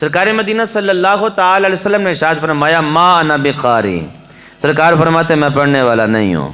سرکار مدینہ صلی اللہ تعالی علیہ وسلم نے ارشاد فرمایا ما انا بقاری، سرکار فرماتے ہیں میں پڑھنے والا نہیں ہوں،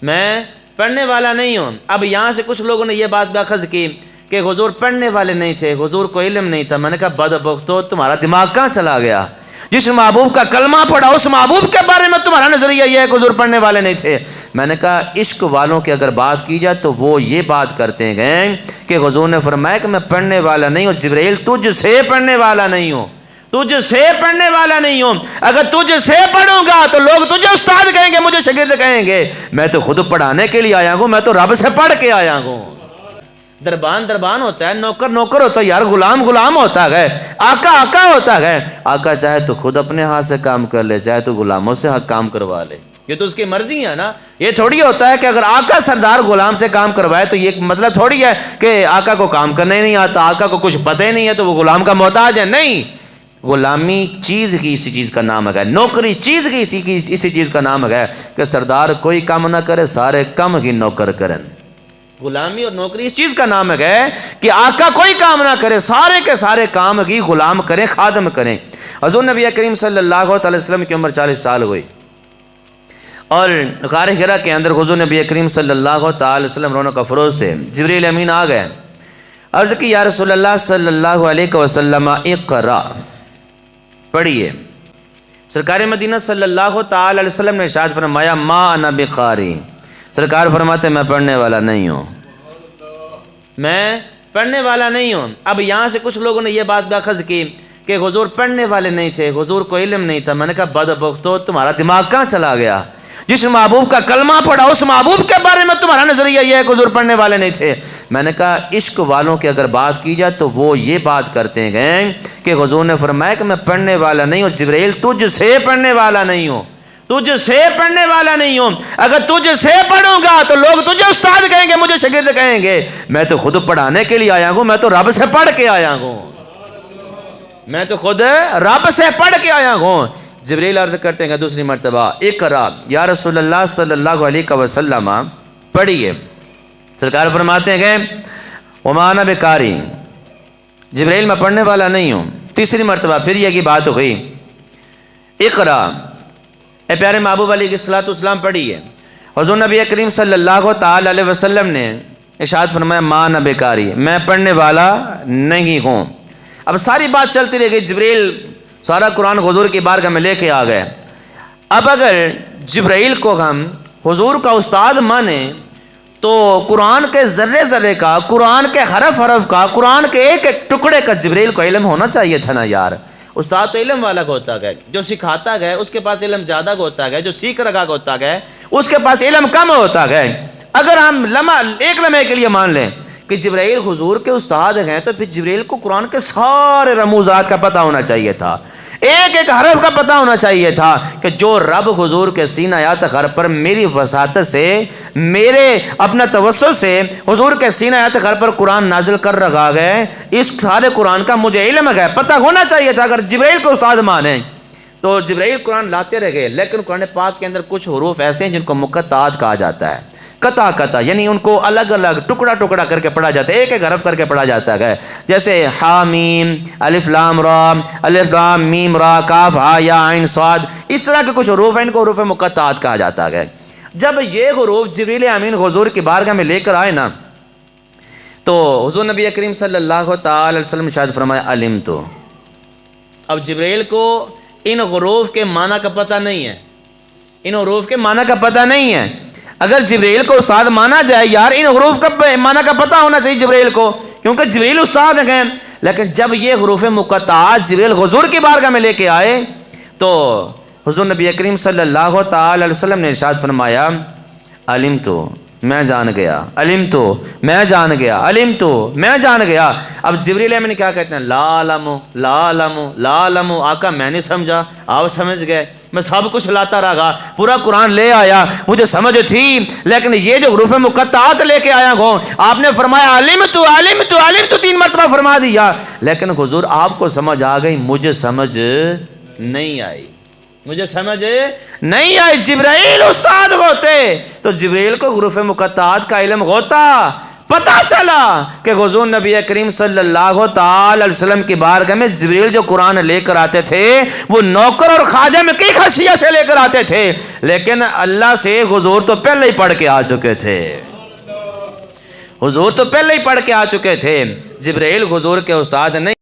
میں پڑھنے والا نہیں ہوں۔ اب یہاں سے کچھ لوگوں نے یہ بات اخذ کی کہ حضور پڑھنے والے نہیں تھے، حضور کو علم نہیں تھا۔ میں نے کہا بدبختو، تمہارا دماغ کہاں چلا گیا؟ جس محبوب کا کلمہ پڑھا اس محبوب کے بارے میں تمہارا نظریہ یہ ہے کہ حضور پڑھنے والے نہیں تھے۔ میں نے کہا عشق والوں کی اگر بات کی جائے تو وہ یہ بات کرتے گئے کہ حضور نے فرمایا کہ میں پڑھنے والا نہیں ہوں، جبرائیل تجھ سے پڑھنے والا نہیں ہوں، تجھ سے پڑھنے والا نہیں ہوں۔ اگر تجھ سے پڑھوں گا تو لوگ تجھے استاد کہیں گے، مجھے شاگرد کہیں گے۔ میں تو خود پڑھانے کے لیے آیا ہوں، میں تو رب سے پڑھ کے آیا ہوں۔ دربان دربان ہوتا ہے، نوکر نوکر ہوتا ہے یار، غلام غلام ہوتا ہے، آقا آقا ہوتا ہے۔ آقا چاہے تو خود اپنے ہاتھ سے کام کر لے، چاہے تو غلاموں سے کام کروا لے، یہ تو اس کی مرضی ہے نا۔ یہ تھوڑی ہوتا ہے کہ اگر آقا سردار غلام سے کام کروائے تو یہ مطلب تھوڑی ہے کہ آقا کو کام کرنے نہیں آتا، آقا کو کچھ پتہ ہی نہیں ہے تو وہ غلام کا محتاج ہے۔ نہیں، غلامی چیز کی اسی چیز کا نام ہے، نوکری چیز کی اسی چیز کا نام ہے کہ سردار کوئی کام نہ کرے، سارے کام ہی نوکر کریں۔ غلامی اور نوکری اس چیز کا نام ہے کہ آقا کوئی کام نہ کرے، سارے کے سارے کام کی غلام کریں، خادم کریں۔ حضور نبی کریم صلی اللہ علیہ وسلم کی عمر 40 سال ہوئی اور غار حرا کے اندر حضور نبی کریم صلی اللہ علیہ وسلم رونق افروز تھے۔ جبریل امین آ گئے، عرض کی یا رسول اللہ صلی اللہ علیہ وسلم اقرا، پڑھیے۔ سرکار مدینہ صلی اللہ تعالی علیہ وسلم نے ارشاد فرمایا ما انا بقاری، سرکار فرماتے ہیں میں پڑھنے والا نہیں ہوں، میں پڑھنے والا نہیں ہوں۔ اب یہاں سے کچھ لوگوں نے یہ بات اخذ کی کہ حضور پڑھنے والے نہیں تھے، حضور کو علم نہیں تھا۔ میں نے کہا بدبختو، تمہارا دماغ کہاں چلا گیا؟ جس محبوب کا کلمہ پڑھا اس محبوب کے بارے میں تمہارا نظریہ یہ ہے کہ حضور پڑھنے والے نہیں تھے۔ میں نے کہا عشق والوں کی اگر بات کی جائے تو وہ یہ بات کرتے گئے کہ حضور نے فرمایا کہ میں پڑھنے والا نہیں ہوں، جبرائیل تجھ سے پڑھنے والا نہیں ہوں، تجھ سے پڑھنے والا نہیں ہوں۔ اگر تجھ سے پڑھوں گا تو لوگ تجھے استاد کہیں گے، مجھے شاگرد کہیں گے۔ میں تو خود پڑھانے کے لیے آیا ہوں، میں تو رب سے پڑھ کے آیا ہوں، میں تو خود رب سے پڑھ کے آیا ہوں۔ جبریل عرض کرتے ہیں دوسری مرتبہ اقرا یا رسول اللہ صلی اللہ علیہ وسلم، پڑھیے۔ سرکار فرماتے ہیں کہ وما انا بقاری، جبریل میں پڑھنے والا نہیں ہوں۔ تیسری مرتبہ پھر یہ کی بات ہو گئی، اقرا، اے پیارے محبوب علیہ الصلوۃ والسلام پڑھیے۔ حضور نبی کریم صلی اللہ تعالی علیہ وسلم نے ارشاد فرمایا ما انا بقاری، میں پڑھنے والا نہیں ہوں۔ اب ساری بات چلتی رہ گئی، جبریل سارا قرآن حضور کی بارگاہ میں لے کے آ گئے۔ اب اگر جبرائیل کو ہم حضور کا استاد مانیں تو قرآن کے ذرے ذرے کا، قرآن کے حرف حرف کا، قرآن کے ایک ایک ٹکڑے کا جبرائیل کو علم ہونا چاہیے تھا نا یار۔ استاد تو علم والا ہوتا ہے، جو سکھاتا ہے اس کے پاس علم زیادہ ہوتا ہے، جو سیکھ رکھا ہوتا ہے اس کے پاس علم کم ہوتا ہے۔ اگر ہم ایک لمحے کے لیے مان لیں کہ جبرائیل حضور کے استاد ہیں تو پھر جبرائیل کو قرآن کے سارے رموزات کا پتہ ہونا چاہیے تھا، ایک ایک حرف کا پتہ ہونا چاہیے تھا کہ جو رب حضور کے سینہ آیات غر پر میری وساطت سے، میرے اپنا توسل سے حضور کے سینہ آیات غر پر قرآن نازل کر رکھا ہے، اس سارے قرآن کا مجھے علم ہے، پتہ ہونا چاہیے تھا۔ اگر جبرائیل کو استاد مانیں تو جبرائیل قرآن لاتے رہ گئے، لیکن قرآن پاک کے اندر کچھ حروف ایسے ہیں جن کو مقطعات کہا جاتا ہے، قطع قطع، یعنی ان کو الگ الگ ٹکڑا ٹکڑا کر کے پڑھا جاتا ہے، ایک ایک حرف کر کے پڑھا جاتا ہے، جیسے حامیم، الف لام را، الف لام میم را، کاف ہا یا عین صاد، اس طرح کے کچھ حروف ہیں، ان کو حروف مقطعات کہا جاتا ہے۔ جب یہ حروف جبریل امین حضور کی بارگاہ میں لے کر آئے نا تو حضور نبی کریم صلی اللہ تعالی علیہ وسلم ارشاد فرمایا علمت۔ اب جبریل کو ان حروف کے معنی کا پتہ نہیں ہے، ان حروف کے معنی کا پتہ نہیں ہے۔ اگر جبریل کو استاد مانا جائے یار، ان حروف کا معنی کا پتہ ہونا چاہیے جبریل کو، کیونکہ جبریل استاد ہیں۔ لیکن جب یہ حروف مقطعات جبریل حضور کی بارگاہ میں لے کے آئے تو حضور نبی کریم صلی اللہ تعالی علیہ وسلم نے ارشاد فرمایا علمت، میں جان گیا، علمت، میں جان گیا، علمت، میں جان گیا۔ اب جبریل امین کیا کہتے ہیں؟ لا علم، لا علم، لا علم، آقا میں نہیں سمجھا، آپ سمجھ گئے، میں سب کچھ لاتا رہا، پورا قرآن لے آیا، مجھے سمجھ تھی، لیکن یہ جو حروف مقطعات لے کے آیا ہوں، آپ نے فرمایا علمت، علمت، علمت 3 مرتبہ فرما دیا، لیکن حضور آپ کو سمجھ آ گئی، مجھے سمجھ نہیں آئی، مجھے سمجھ نہیں آئی۔ جبرائیل استاد ہوتے تو جبرائیل کو حروف مقطعات کا علم ہوتا، پتہ چلا کہ حضور نبی کریم صلی اللہ تعالی علیہ وسلم کی بارگاہ میں جبریل جو قرآن لے کر آتے تھے وہ نوکر اور خواجہ میں کی خاصیت سے لے کر آتے تھے، لیکن اللہ سے حضور تو پہلے ہی پڑھ کے آ چکے تھے، حضور تو پہلے ہی پڑھ کے آ چکے تھے۔ جبریل حضور کے استاد نہیں